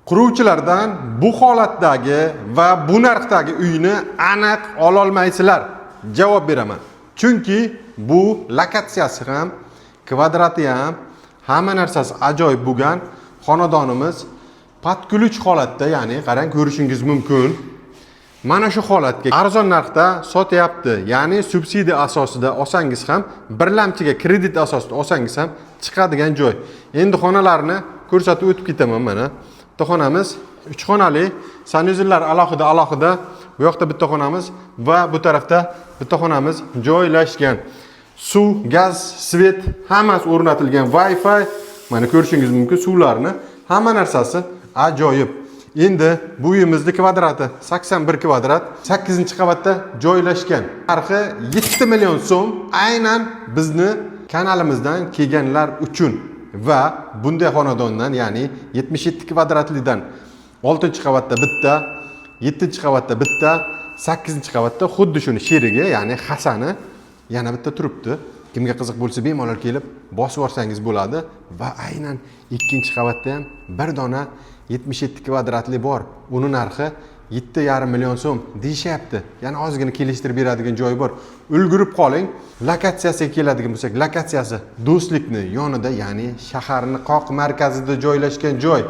Quruvchilardan bu holatdagi va bu narxdagi uyni aniq ola olmaysizlar. Javob beraman. Chunki bu lokatsiyasi ham, kvadrati ham, hamma narsasi ajoyib bo'lgan xonadonimiz patkulch holatda, ya'ni qarang, ko'rishingiz mumkin. Mana shu holatga arzon narxda sotyapti. Ya'ni subsidiya asosida olsangiz ham, birlamchiga kredit asosida olsangiz ham chiqadigan joy. Endi xonalarni ko'rsatib o'tib ketaman mana. Bitta xonamiz 3 xonali, sanuzillar alohida. Bu yoqda bitta xonamiz va bu tarafda bitta xonamiz joylashgan. Suv, gaz, svet hammasi o'rnatilgan. Wi-Fi, mana ko'rishingiz mumkin, suvlarni, hamma narsasi ajoyib. Endi bu uyimizni kvadrati 81 kvadrat, 8-qavatda joylashgan. Narxi 7 million so'm, aynan bizni kanalimizdan kelganlar uchun va bunday xonadondan, ya'ni 77 kvadratlidan 6-qavatda bitta, 7-qavatda bitta, 8-qavatda xuddi shuni sherigi, ya'ni Hasani yana bitta turibdi. Kimga qiziq bo'lsa bemalol kelib bosib olsangiz bo'ladi va aynan 2-qavatda ham bir dona 77 kvadratli bor. Uni narxi 7,5 million so'm deyishyapti. Ya'ni ozgina kelishtirib beradigan joyi bor. Ulgurib qoling. Lokatsiyasiga keladigan bo'lsak, lokatsiyasi Do'stlikni yonida, ya'ni shaharning qoq markazida joylashgan joy.